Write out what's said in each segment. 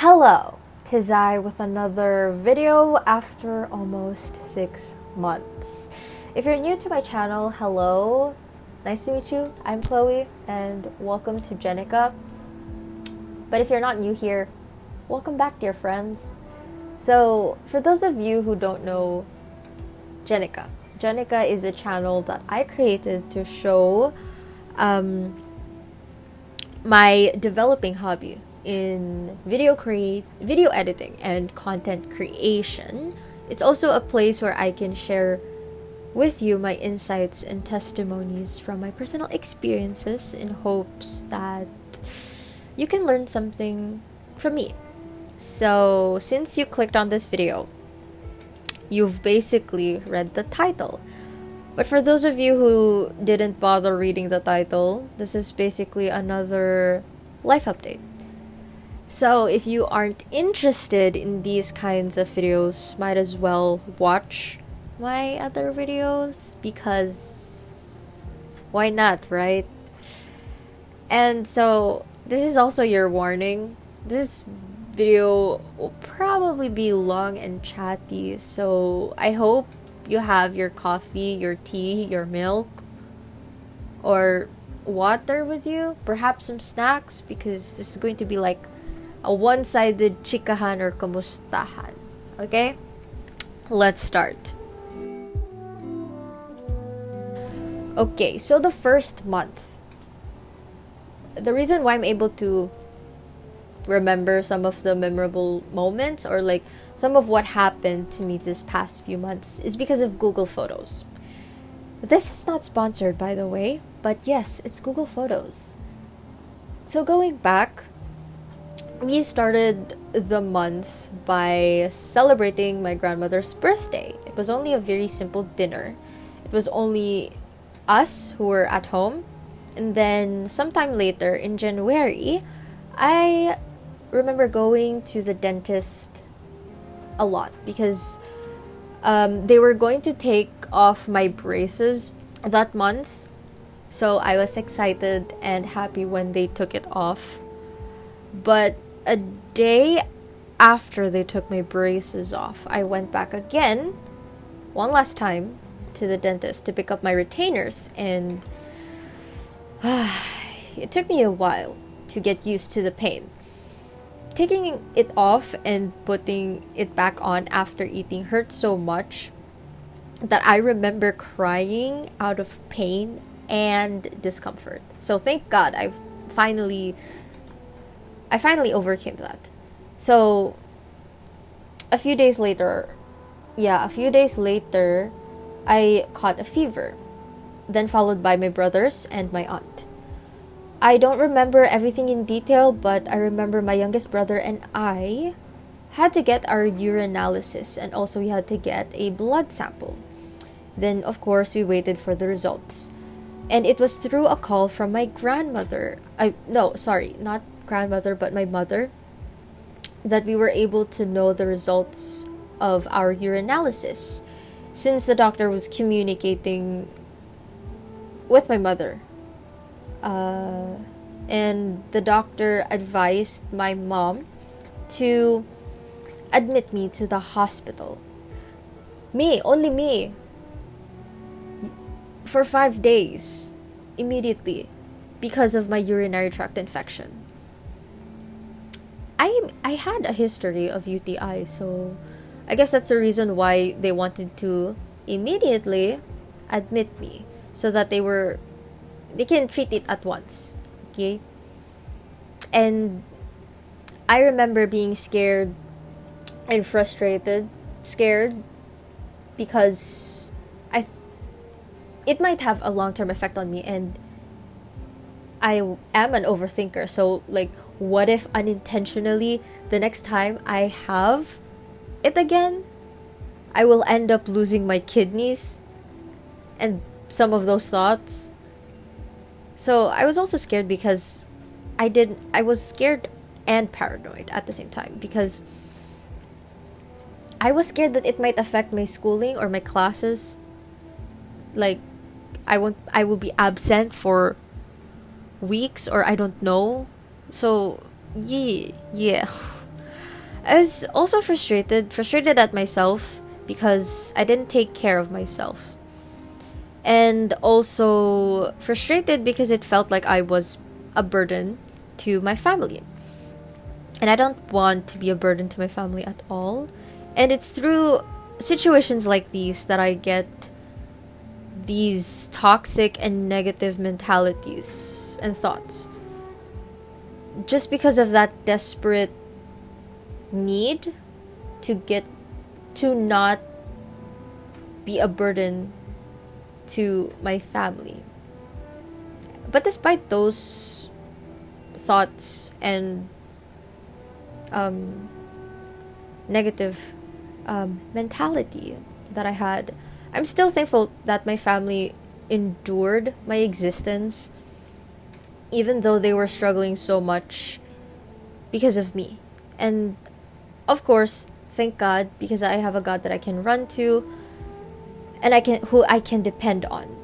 Hello, tis I with another video after almost 6 months. If you're new to my channel, hello, nice to meet you. I'm Chloe and welcome to Jenica. But if you're not new here, welcome back, dear friends. So, for those of you who don't know Jenica, Jenica is a channel that I created to show my developing hobby in video editing and content creation. It's also a place where I can share with you my insights and testimonies from my personal experiences in hopes that you can learn something from me. So, since you clicked on this video, you've basically read the title. But for those of you who didn't bother reading the title, this is basically another life update. So if you aren't interested in these kinds of videos, might as well watch my other videos because why not, right? And so this is also your warning. This video will probably be long and chatty, so I hope you have your coffee, your tea, your milk, or water with you, perhaps some snacks, because this is going to be like a one-sided chikahan or kamustahan. Okay? Let's start. Okay, so the first month. The reason why I'm able to remember some of the memorable moments or like some of what happened to me this past few months is because of Google Photos. This is not sponsored, by the way, but yes, it's Google Photos. So going back, we started the month by celebrating my grandmother's birthday. It was only a very simple dinner. It was only us who were at home. And then sometime later in January, I remember going to the dentist a lot because they were going to take off my braces that month. So I was excited and happy when they took it off. But a day after they took my braces off, I went back again, one last time, to the dentist to pick up my retainers. And it took me a while to get used to the pain. Taking it off and putting it back on after eating hurt so much that I remember crying out of pain and discomfort. So thank God I finally overcame that. So a few days later, I caught a fever, then followed by my brothers and my aunt. I don't remember everything in detail, but I remember my youngest brother and I had to get our urinalysis, and also we had to get a blood sample. Then, of course, we waited for the results. And it was through a call from my grandmother. Not grandmother, but my mother, that we were able to know the results of our urinalysis, since the doctor was communicating with my mother. And the doctor advised my mom to admit me to the hospital. Only me, for 5 days, immediately, because of my urinary tract infection. I had a history of UTI, so I guess that's the reason why they wanted to immediately admit me, so that they can treat it at once. Okay? And I remember being scared and frustrated. Scared because it might have a long-term effect on me, and I am an overthinker. So like, what if unintentionally the next time I have it again, I will end up losing my kidneys and some of those thoughts. So I was also scared because I was scared and paranoid at the same time, because I was scared that it might affect my schooling or my classes. Like, I will be absent for weeks, or I don't know. So yeah. I was also frustrated at myself because I didn't take care of myself. And also frustrated because it felt like I was a burden to my family. And I don't want to be a burden to my family at all. And it's through situations like these that I get these toxic and negative mentalities and thoughts. Just because of that desperate need to not be a burden to my family. But despite those thoughts and negative mentality that I had, I'm still thankful that my family endured my existence, even though they were struggling so much because of me. And of course, thank God, because I have a God that I can run to and who I can depend on.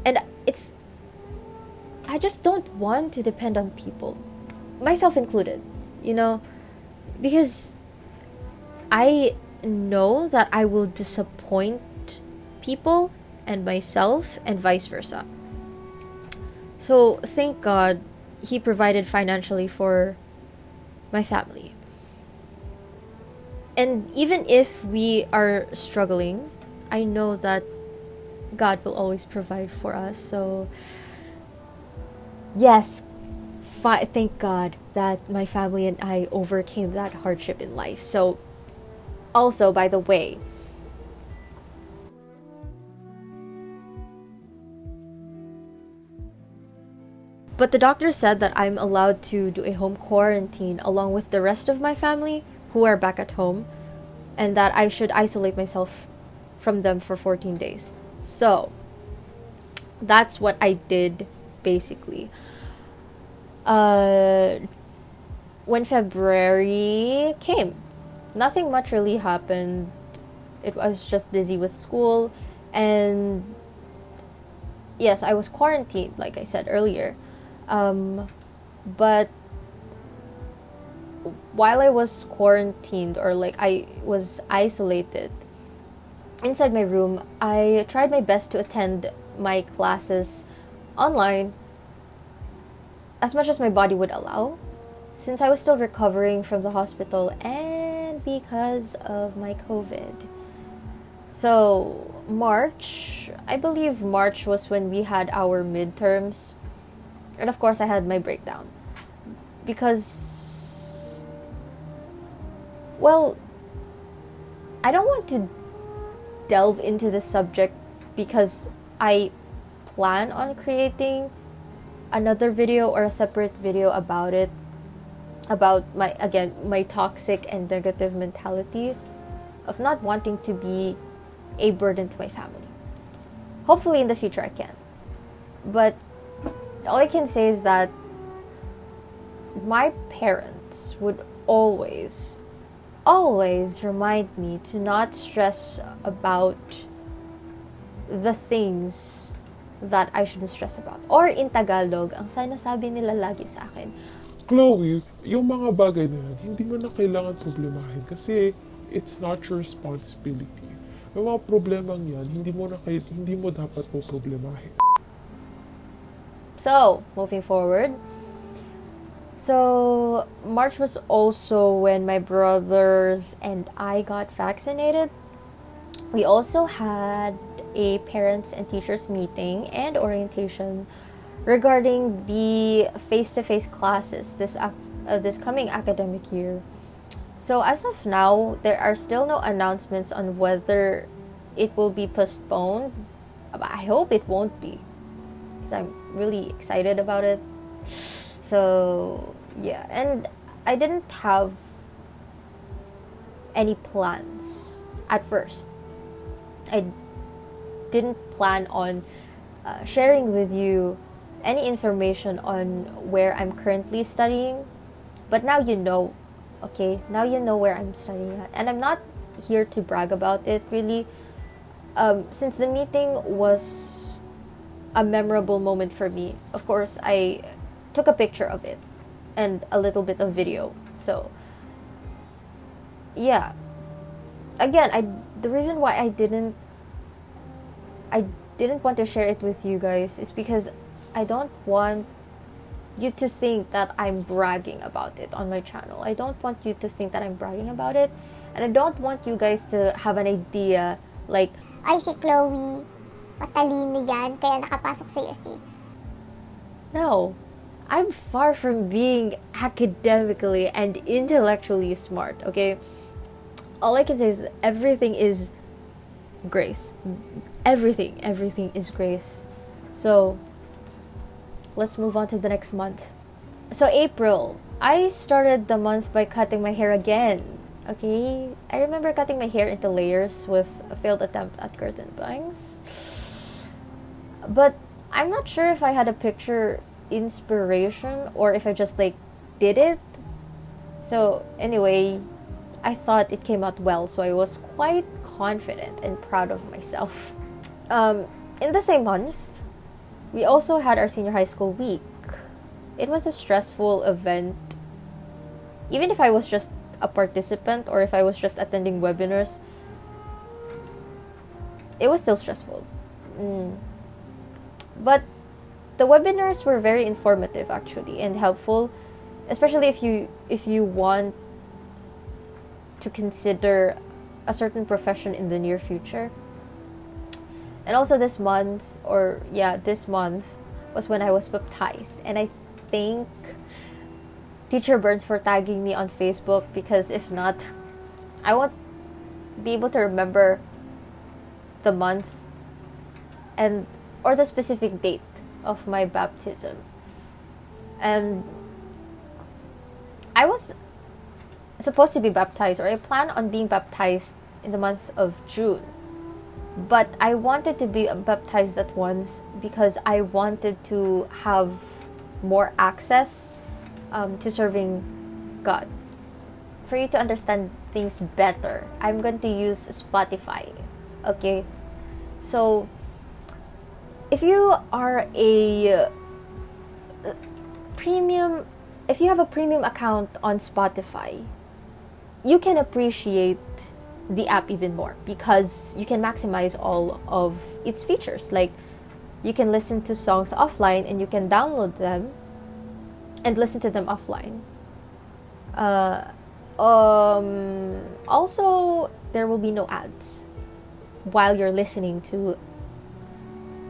And I just don't want to depend on people, myself included, because I know that I will disappoint people and myself and vice versa. So thank God he provided financially for my family. And even if we are struggling, I know that God will always provide for us. So yes, thank God that my family and I overcame that hardship in life. So also, by the way, but the doctor said that I'm allowed to do a home quarantine along with the rest of my family who are back at home, and that I should isolate myself from them for 14 days. So that's what I did basically. When February came, nothing much really happened. I was just busy with school, and yes, I was quarantined, like I said earlier. But while I was quarantined, or like I was isolated inside my room, I tried my best to attend my classes online as much as my body would allow, since I was still recovering from the hospital and because of my COVID. So I believe March was when we had our midterms. And of course I had my breakdown. Because, well, I don't want to delve into the subject because I plan on creating another video or a separate video about it, about my toxic and negative mentality of not wanting to be a burden to my family. Hopefully in the future I can. But all I can say is that my parents would always remind me to not stress about the things that I shouldn't stress about. Or in Tagalog, ang sinasabi nila lagi sa akin, Chloe, yung mga bagay na yan, hindi mo na kailangan problemahin kasi it's not your responsibility. Yung mga problemang yan, hindi mo dapat po problemahin. So, moving forward. So, March was also when my brothers and I got vaccinated. We also had a parents and teachers meeting and orientation regarding the face-to-face classes this coming academic year. So as of now, there are still no announcements on whether it will be postponed. I hope it won't be, because I'm really excited about it. So yeah, and I didn't have any plans at first. I didn't plan on sharing with you any information on where I'm currently studying, but now you know. Okay, now you know where I'm studying at, and I'm not here to brag about it really. Since the meeting was a memorable moment for me, of course I took a picture of it and a little bit of video. So yeah, again, the reason why I didn't want to share it with you guys is because I don't want you to think that I'm bragging about it on my channel. I don't want you to think that I'm bragging about it, and I don't want you guys to have an idea like, ay si Chloe, matalino yan, kaya nakapasok sa UST. no, I'm far from being academically and intellectually smart, okay? All I can say is everything is grace. Everything is grace. So, let's move on to the next month. So, April, I started the month by cutting my hair again. Okay? I remember cutting my hair into layers with a failed attempt at curtain bangs. But I'm not sure if I had a picture inspiration or if I just like did it. So anyway, I thought it came out well, so I was quite confident and proud of myself. In the same month, we also had our senior high school week. It was a stressful event. Even if I was just a participant or if I was just attending webinars, it was still stressful. But the webinars were very informative actually and helpful, especially if you want to consider a certain profession in the near future. And also this month was when I was baptized, and I thank Teacher Burns for tagging me on Facebook, because if not, I won't be able to remember the month and or the specific date of my baptism. And I was supposed to be baptized, or I plan on being baptized in the month of June. But I wanted to be baptized at once because I wanted to have more access to serving God. For you to understand things better, I'm going to use Spotify. Okay? So, if you are if you have a premium account on Spotify, you can appreciate the app even more because you can maximize all of its features. Like, you can listen to songs offline and you can download them and listen to them offline. Also, there will be no ads while you're listening to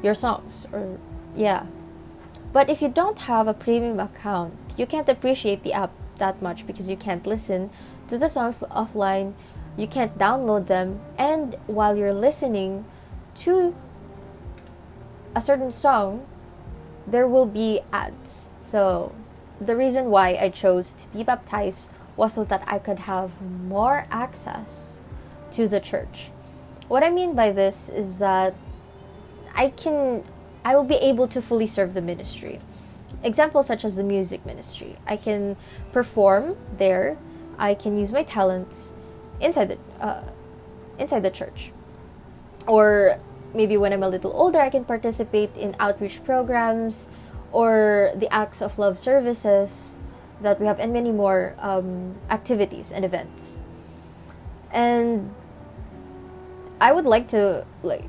your songs, or yeah. But if you don't have a premium account, you can't appreciate the app that much because you can't listen to the songs offline, you can't download them, and while you're listening to a certain song, there will be ads. So the reason why I chose to be baptized was so that I could have more access to the church. What I mean by this is that I will be able to fully serve the ministry. Examples such as the music ministry. I can perform there. I can use my talents inside the church. Or maybe when I'm a little older, I can participate in outreach programs or the Acts of Love services that we have, and many more activities and events. And I would like to like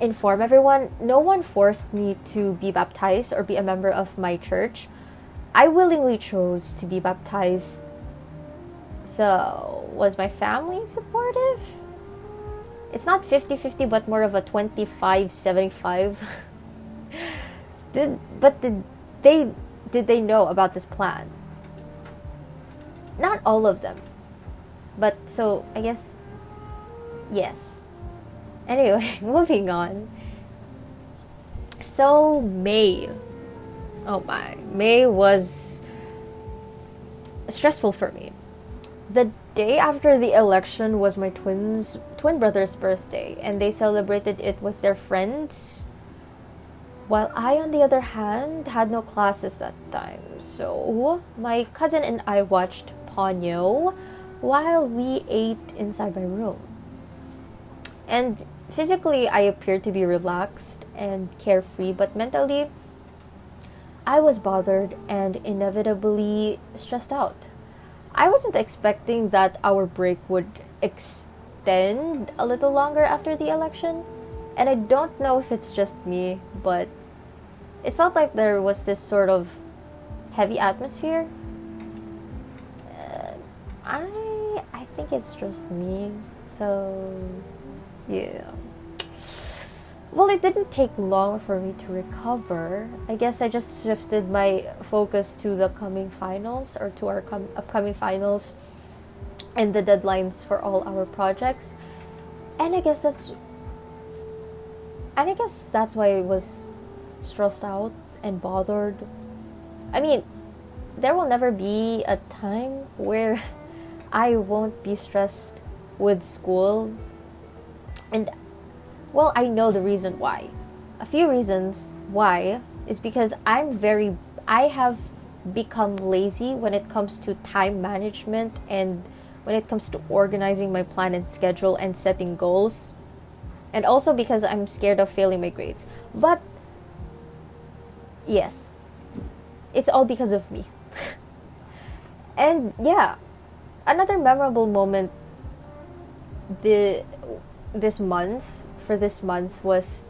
inform everyone, no one forced me to be baptized or be a member of my church. I willingly chose to be baptized. So, was my family supportive? It's not 50-50, but more of a 25-75. Did they know about this plan? Not all of them. But so, I guess, yes. Anyway, moving on. So, May. Oh my. May was stressful for me. The day after the election was my twin brother's birthday, and they celebrated it with their friends, while I, on the other hand, had no classes that time. So, my cousin and I watched Ponyo while we ate inside my room. And physically, I appeared to be relaxed and carefree, but mentally, I was bothered and inevitably stressed out. I wasn't expecting that our break would extend a little longer after the election. And I don't know if it's just me, but it felt like there was this sort of heavy atmosphere. I think it's just me. So, yeah. Well, it didn't take long for me to recover. I guess I just shifted my focus to the coming finals, or to our upcoming finals, and the deadlines for all our projects. And I guess that's why I was stressed out and bothered. I mean, there will never be a time where I won't be stressed with school. And well, I know the reason why. A few reasons why is because I have become lazy when it comes to time management, and when it comes to organizing my plan and schedule and setting goals. And also because I'm scared of failing my grades. But yes, it's all because of me. And yeah, another memorable moment this month was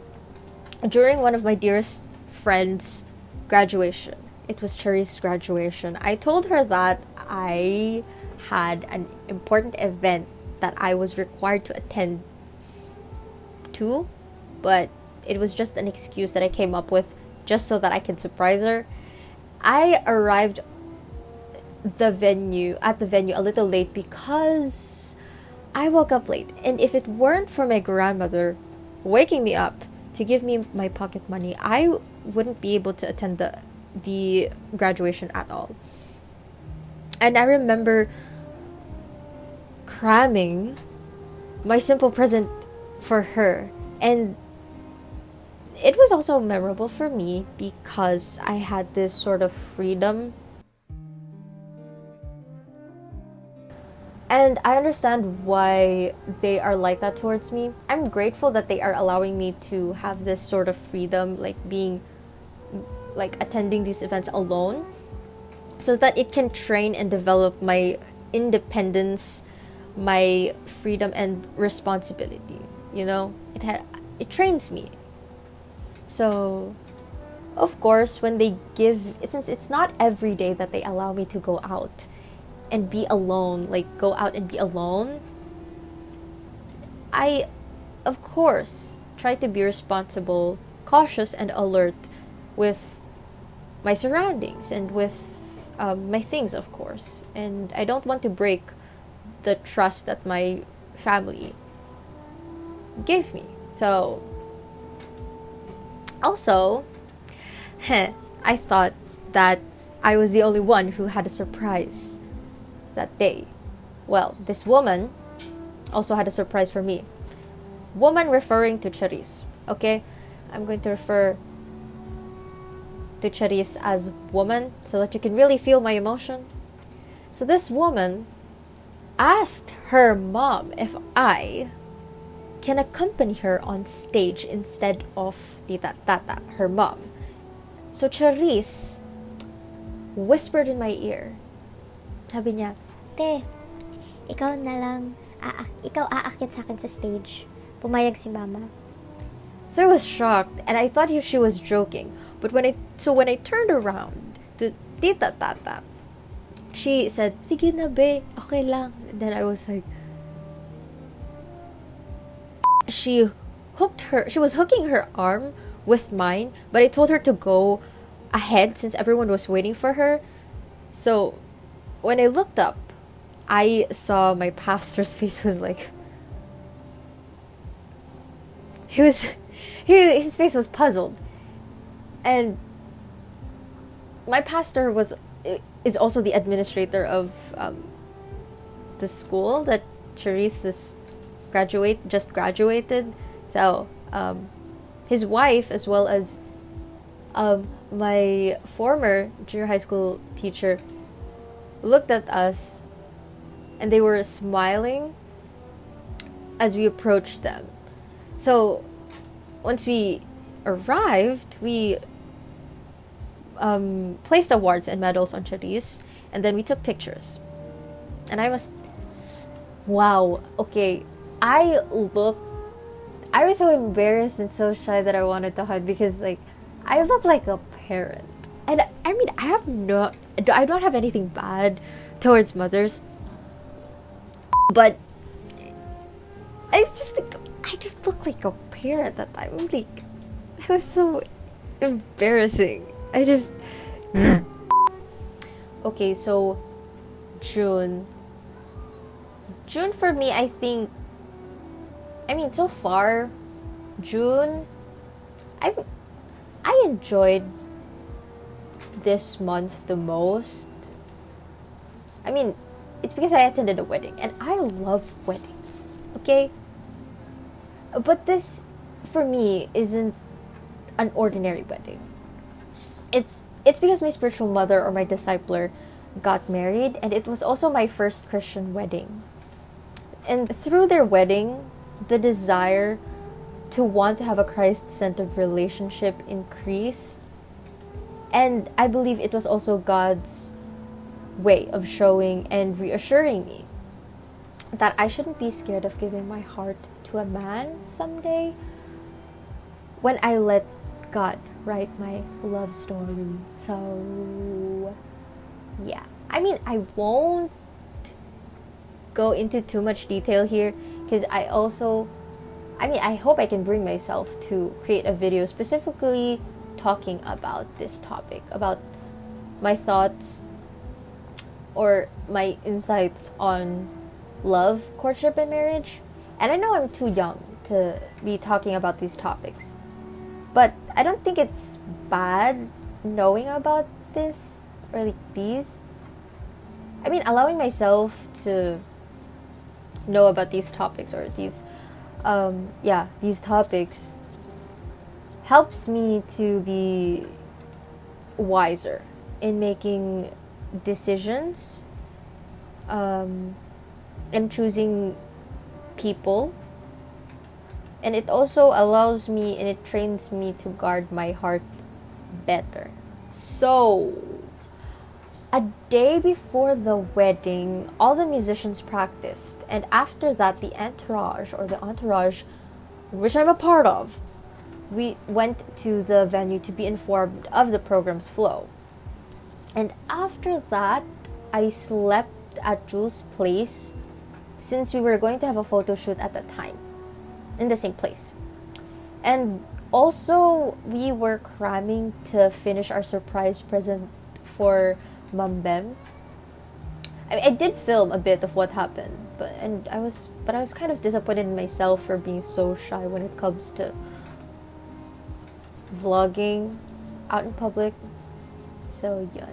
during one of my dearest friends' graduation. It was Cherie's graduation. I told her that I had an important event that I was required to attend to, but it was just an excuse that I came up with just so that I can surprise her. I arrived at the venue a little late because I woke up late, and if it weren't for my grandmother waking me up to give me my pocket money, I wouldn't be able to attend the graduation at all. And I remember cramming my simple present for her, and it was also memorable for me because I had this sort of freedom. And I understand why they are like that towards me. I'm grateful that they are allowing me to have this sort of freedom, like attending these events alone, so that it can train and develop my independence, my freedom and responsibility. You know, it trains me. So, of course, since it's not every day that they allow me to go out and be alone, I, of course, try to be responsible, cautious, and alert with my surroundings and with my things, of course. And I don't want to break the trust that my family gave me. So, also, I thought that I was the only one who had a surprise that day. Well, this woman also had a surprise for me. Woman referring to Charisse. Okay? I'm going to refer to Charisse as woman so that you can really feel my emotion. So this woman asked her mom if I can accompany her on stage instead of Tita Tata, her mom. So Charisse whispered in my ear. Sabi niya, Te, ikaw na lang, ikaw aakit sa akin sa stage. Pumayag si mama. So I was shocked, and I thought she was joking. But when I turned around to Tita Tata, she said, "Sige na be, okay lang." And then I was like, she was hooking her arm with mine, but I told her to go ahead since everyone was waiting for her. So when I looked up, I saw my pastor's face was like, his face was puzzled. And my pastor is also the administrator of the school that Charisse just graduated. So his wife, as well as my former junior high school teacher, looked at us, and they were smiling as we approached them. So once we arrived, we placed awards and medals on Charisse, and then we took pictures. And wow, okay, I was so embarrassed and so shy that I wanted to hide because, like, I look like a parent. And I mean, I don't have anything bad towards mothers, but I just look like a parent that time. Like, it was so embarrassing. Okay, so June for me, I think, I mean, so far, June, I enjoyed this month the most. I mean, it's because I attended a wedding, and I love weddings, okay? But this, for me, isn't an ordinary wedding. It's because my spiritual mother or my discipler got married, and it was also my first Christian wedding. And through their wedding, the desire to want to have a Christ-centered relationship increased. And I believe it was also God's way of showing and reassuring me that I shouldn't be scared of giving my heart to a man someday when I let God write my love story. So, yeah. I mean, I won't go into too much detail here because I hope I can bring myself to create a video specifically talking about this topic, about my thoughts or my insights on love, courtship, and marriage. And I know I'm too young to be talking about these topics, but I don't think it's bad knowing about this or like these. I mean, allowing myself to know about these topics or these topics helps me to be wiser in making decisions and choosing people, and it also allows me and it trains me to guard my heart better. So a day before the wedding, all the musicians practiced, and after that the entourage, which I'm a part of, we went to the venue to be informed of the program's flow. And after that, I slept at Jules' place since we were going to have a photo shoot at the time in the same place. And also, we were cramming to finish our surprise present for Mom Bem. I did film a bit of what happened, but I was kind of disappointed in myself for being so shy when it comes to vlogging out in public. So yeah,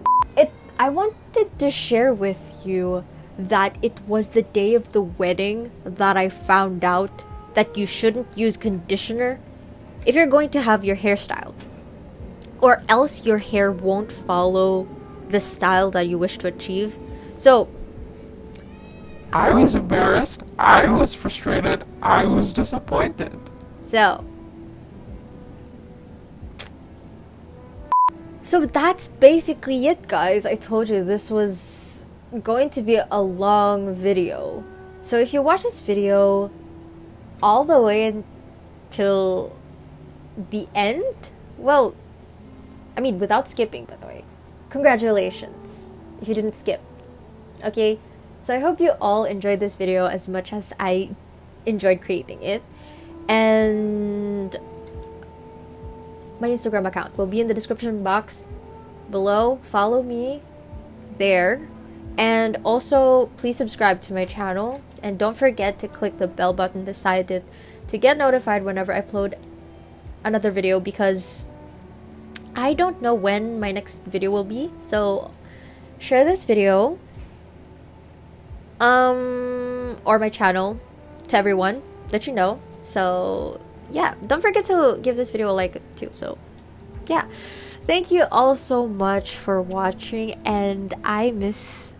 I wanted to share with you that it was the day of the wedding that I found out that you shouldn't use conditioner if you're going to have your hairstyle, or else your hair won't follow the style that you wish to achieve. So I was embarrassed, I was frustrated, I was disappointed. So that's basically it, guys. I told you this was going to be a long video. So if you watch this video all the way until the end, well, I mean, without skipping, by the way, congratulations if you didn't skip. Okay, so I hope you all enjoyed this video as much as I enjoyed creating it. And my Instagram account will be in the description box below. Follow me there. And also, please subscribe to my channel. And don't forget to click the bell button beside it to get notified whenever I upload another video, because I don't know when my next video will be. So share this video or my channel to everyone that you know. So yeah, don't forget to give this video a like too. So yeah, thank you all so much for watching, and I miss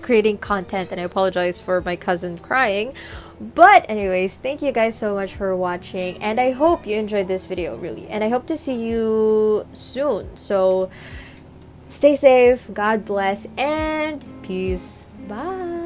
creating content, and I apologize for my cousin crying. But anyways, thank you guys so much for watching, and I hope you enjoyed this video, really, and I hope to see you soon. So Stay safe, God bless, and peace. Bye!